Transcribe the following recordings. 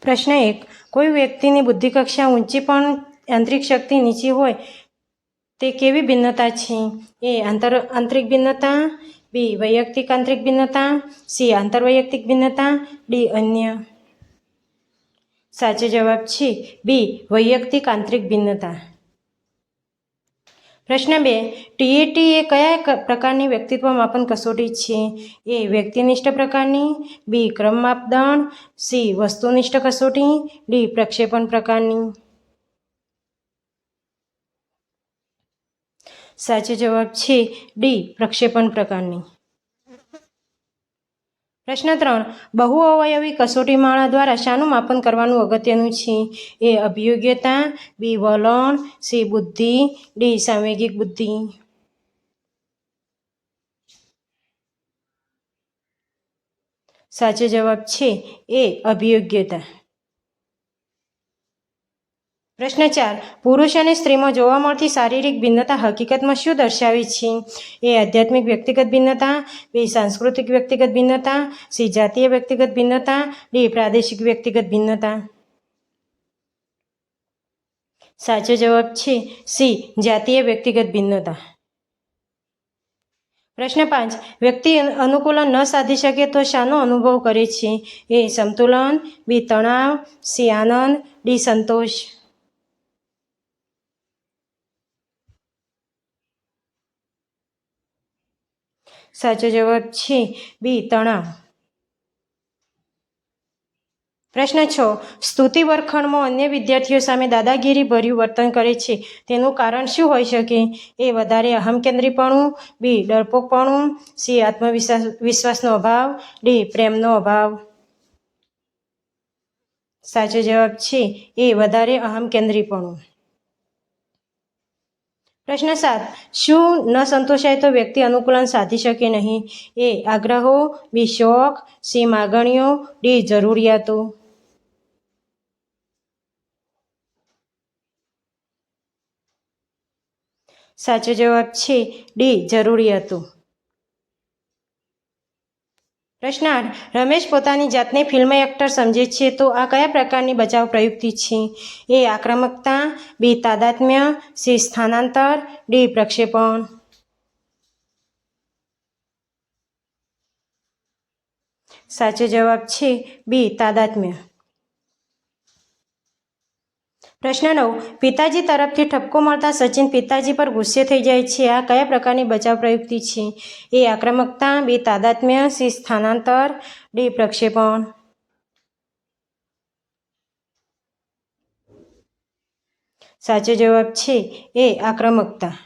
પ્રશ્ન 1. કોઈ વ્યક્તિની બુદ્ધિ કક્ષા ઊંચી પણ આંતરિક શક્તિ નીચી હોય તે કેવી ભિન્નતા છે? એ આંતરિક ભિન્નતા, બી વૈયક્તિક આંતરિક ભિન્નતા, સી આંતરવૈયક્તિક ભિન્નતા, ડી અન્ય. સાચો જવાબ છે બી વૈયક્તિક આંતરિક ભિન્નતા. પ્રશ્ન 2. ટીએટી એ કયા પ્રકારની વ્યક્તિત્વ માપન કસોટી છે? એ વ્યક્તિનિષ્ઠ પ્રકારની, બી ક્રમ માપદંડ, સી વસ્તુનિષ્ઠ કસોટી, ડી પ્રક્ષેપણ પ્રકારની. સાચો જવાબ છે ડી પ્રક્ષેપણ પ્રકારની. પ્રશ્ન 3. બહુ અવયવી કસોટી માળા દ્વારા શાનું માપન કરવાનું અગત્યનું છે? એ અભિયોગ્યતા, બી વલણ, સી બુદ્ધિ, ડી સાંવેગિક બુદ્ધિ. સાચો જવાબ છે એ અભિયોગ્યતા. પ્રશ્ન 4. પુરુષ અને સ્ત્રીમાં જોવા મળતી શારીરિક ભિન્નતા હકીકતમાં શું દર્શાવે છે? એ આધ્યાત્મિક વ્યક્તિગત ભિન્નતા, બી સાંસ્કૃતિક વ્યક્તિગત ભિન્નતા, સી જાતીય વ્યક્તિગત ભિન્નતા, ડી પ્રાદેશિક વ્યક્તિગત ભિન્નતા. સાચો જવાબ છે સી જાતીય વ્યક્તિગત ભિન્નતા. પ્રશ્ન 5. વ્યક્તિ અનુકૂલન ન સાધી શકે તો શાનો અનુભવ કરે છે? એ સંતુલન, બી તણાવ, સી આનંદ, ડી સંતોષ. સાચો જવાબ છે બી તણાવ. પ્રશ્ન 6. સ્તુતિ વર્ગખંડમાં અન્ય વિદ્યાર્થીઓ સામે દાદાગીરી ભર્યું વર્તન કરે છે તેનું કારણ શું હોઈ શકે? એ વધારે અહમકેન્દ્રીપણું, બી ડરપોકપણું, સી આત્મવિશ્વાસનો અભાવ, ડી પ્રેમનો અભાવ. સાચો જવાબ છે એ વધારે અહમકેન્દ્રીપણું. પ્રશ્ન 7. શું ન સંતોષાય તો વ્યક્તિ અનુકૂલન સાધી શકે નહીં? એ આગ્રહો, બી શોખ, સી માગણીઓ, ડી જરૂરિયાતો. સાચો જવાબ છે ડી જરૂરિયાતો. પ્રશ્ન 8. રમેશ પોતાની જાતને ફિલ્મ એક્ટર સમજે છે તો આ કયા પ્રકારની બચાવ પ્રયુક્તિ છે? એ આક્રમકતા, બી તાદાત્મ્ય, સી સ્થાનાંતર, ડી પ્રક્ષેપણ. સાચો જવાબ છે બી તાદાત્મ્ય. પ્રશ્ન 9. પિતાજી તરફથી ઠપકો મળતા સચિન પિતાજી પર ગુસ્સે થઈ જાય છે આ કયા પ્રકારની બચાવ પ્રયુક્તિ છે? એ આક્રમકતા, બી તાદાત્મ્ય, સી સ્થાનાંતર, ડી પ્રક્ષેપણ. સાચો જવાબ છે એ આક્રમકતા.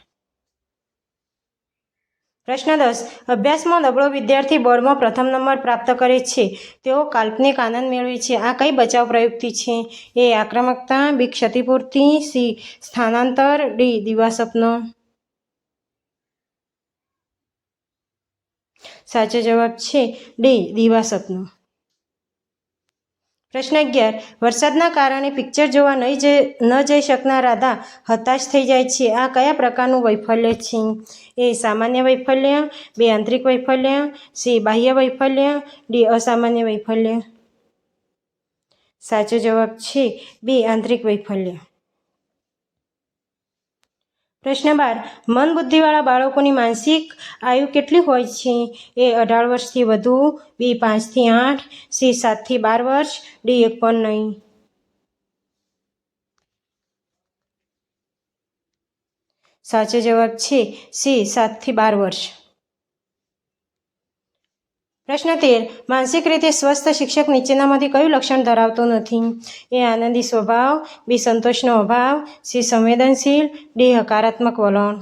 પ્રશ્ન 10. અભ્યાસમાં નબળો વિદ્યાર્થી બોર્ડમાં પ્રથમ નંબર પ્રાપ્ત કરે છે તેઓ કાલ્પનિક આનંદ મેળવે છે આ કઈ બચાવ પ્રયુક્તિ છે? એ આક્રમકતા, બી ક્ષતિપૂર્તિ, સી સ્થાનાંતર, ડી દિવાસ્વપ્ન. સાચો જવાબ છે ડી દિવાસ્વપ્ન. પ્રશ્ન 11. વરસાદના કારણે પિક્ચર જોવા ન જઈ શકનાર રાધા હતાશ થઈ જાય છે આ કયા પ્રકારનું વૈફલ્ય છે? એ સામાન્ય વૈફલ્ય, બી આંતરિક વૈફલ્ય, સી બાહ્ય વૈફલ્ય, ડી અસામાન્ય વૈફલ્ય. સાચો જવાબ છે બી આંતરિક વૈફલ્ય. પ્રશ્ન 12. મંદ બુદ્ધિવાળા બાળકોની માનસિક આયુ કેટલી હોય છે? એ 18 વર્ષથી વધુ, બી 5 થી 8, સી 7 થી 12 વર્ષ, ડી 1 પણ નહીં. સાચો જવાબ છે સી 7 થી 12 વર્ષ. પ્રશ્ન 13. માનસિક રીતે સ્વસ્થ શિક્ષક નીચેનામાંથી કયું લક્ષણ ધરાવતો નથી? એ આનંદી સ્વભાવ, બી સંતોષનો અભાવ, સી સંવેદનશીલ, ડી હકારાત્મક વલણ.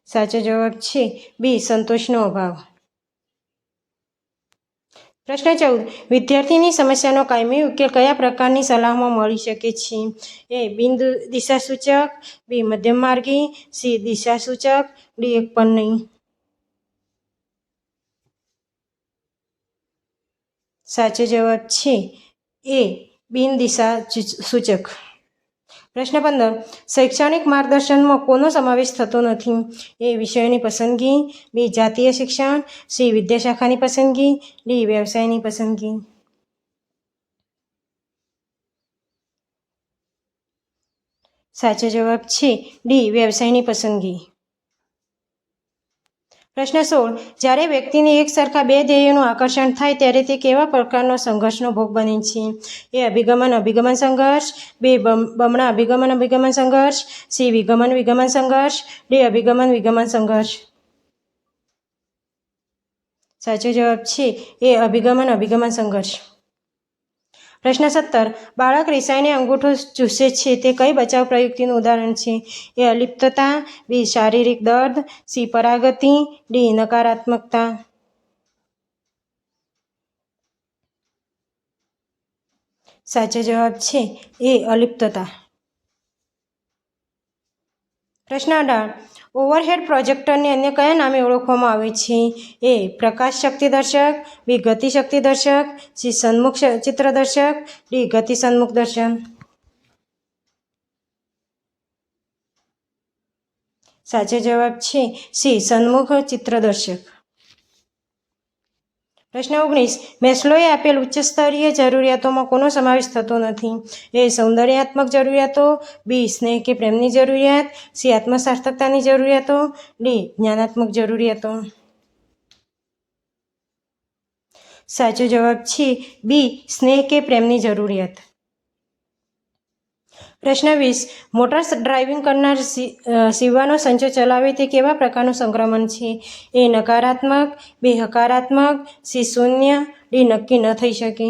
સાચો જવાબ છે બી સંતોષનો અભાવ. પ્રશ્ન 14. વિદ્યાર્થીની સમસ્યાનો કાયમી ઉકેલ કયા પ્રકારની સલાહમાં મળી શકે છે? એ બિન દિશાસૂચક, બી મધ્યમ માર્ગી, સી દિશાસૂચક, ડી 1 પણ નહીં. સાચો જવાબ છે એ બિન દિશા સૂચક. પ્રશ્ન 15. શૈક્ષણિક માર્ગદર્શનમાં કોનો સમાવેશ થતો નથી? એ વિષયોની પસંદગી, બી જાતીય શિક્ષણ, સી વિદ્યાશાખાની પસંદગી, ડી વ્યવસાયની પસંદગી. સાચો જવાબ છે ડી વ્યવસાયની પસંદગી. પ્રશ્ન 16. જ્યારે વ્યક્તિને એક સરખા બે ધ્યેયોનું આકર્ષણ થાય ત્યારે તે કેવા પ્રકારનો સંઘર્ષનો ભોગ બને છે? એ અભિગમન સંઘર્ષ, બી બમણા અભિગમન સંઘર્ષ, સી વિગમન સંઘર્ષ, ડી અભિગમન સંઘર્ષ. સાચો જવાબ છે એ અભિગમન સંઘર્ષ. પ્રશ્ન 17. બાળક રિસાઈને અંગૂઠો ચૂસે છે તે કઈ બચાવ પ્રયુક્તિનું ઉદાહરણ છે? એ અલિપ્તતા, બી શારીરિક દર્દ, સી પરાગતિ, ડી નકારાત્મકતા. સાચો જવાબ છે એ અલિપ્તતા. પ્રશ્ન 18. ઓવરહેડ પ્રોજેક્ટરને અન્ય કયા નામે ઓળખવામાં આવે છે? એ પ્રકાશ શક્તિદર્શક, બી ગતિ શક્તિદર્શક, સી સન્મુખ ચિત્રદર્શક, ડી ગતિ સન્મુખ દર્શન. સાચો જવાબ છે સી સન્મુખ ચિત્રદર્શક. પ્રશ્ન 19. મેસ્લોએ આપેલ ઉચ્ચ સ્તરીય જરૂરિયાતોમાં કોનો સમાવેશ થતો નથી? એ સૌંદર્યાત્મક જરૂરિયાતો, બી સ્નેહ કે પ્રેમની જરૂરિયાત, સી આત્મસાર્થકતાની જરૂરિયાતો, ડી જ્ઞાનાત્મક જરૂરિયાતો. સાચો જવાબ છે બી સ્નેહ કે પ્રેમની જરૂરિયાત. પ્રશ્ન 20. મોટર ડ્રાઇવિંગ કરનાર સીવવાનો સંચો ચલાવે તે કેવા પ્રકારનું સંક્રમણ છે? એ નકારાત્મક, બી હકારાત્મક, સી શૂન્ય, ડી નક્કી ન થઈ શકે.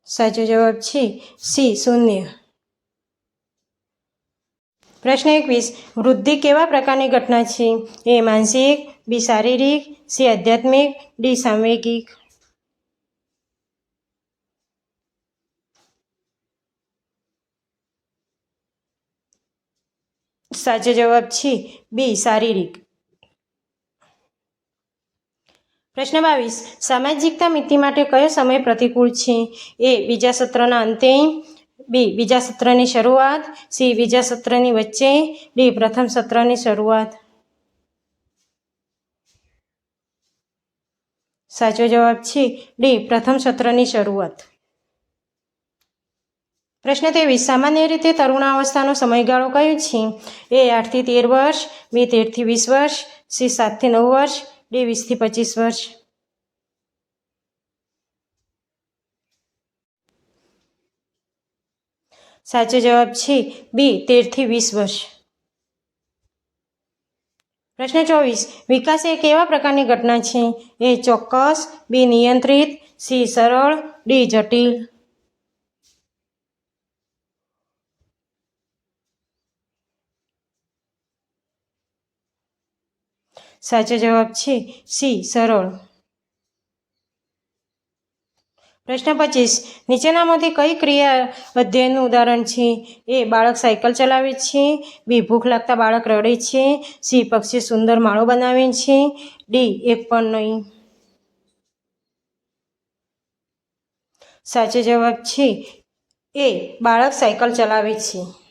સાચો જવાબ છે સી શૂન્ય. પ્રશ્ન 21. વૃદ્ધિ કેવા પ્રકારની ઘટના છે? એ માનસિક, બી શારીરિક, સી આધ્યાત્મિક, ડી સાંવેગિક. સાચો જવાબ છે બી શારીરિક. પ્રશ્ન 22. સામાજિકતા મિતિ માટે કયો સમય પ્રતિકૂળ છે? એ બીજા સત્રના અંતે, બી બીજા સત્રની શરૂઆત, સી બીજા સત્રની વચ્ચે, ડી પ્રથમ સત્રની શરૂઆત. સાચો જવાબ છે ડી પ્રથમ સત્રની શરૂઆત. પ્રશ્ન 23. સામાન્ય રીતે તરુણાવસ્થાનો સમયગાળો કયો છે? એ 8 થી 13 વર્ષ, બી 13 થી 20 વર્ષ, સી 7 થી 9 વર્ષ, ડી 20 થી 25 વર્ષ. સાચો જવાબ છે બી 13 થી 20 વર્ષ. પ્રશ્ન 24. વિકાસ એ કેવા પ્રકારની ઘટના છે? એ ચોક્કસ, બી નિયંત્રિત, સી સરળ, ડી જટિલ. સાચો જવાબ છે સી સરળ. પ્રશ્ન 25. નીચેનામાંથી કઈ ક્રિયા અધ્યયનનું ઉદાહરણ છે? એ બાળક સાયકલ ચલાવે છે, બી ભૂખ લાગતા બાળક રડે છે, સી પક્ષી સુંદર માળો બનાવે છે, ડી એક પણ નહીં. સાચો જવાબ છે એ બાળક સાયકલ ચલાવે છે.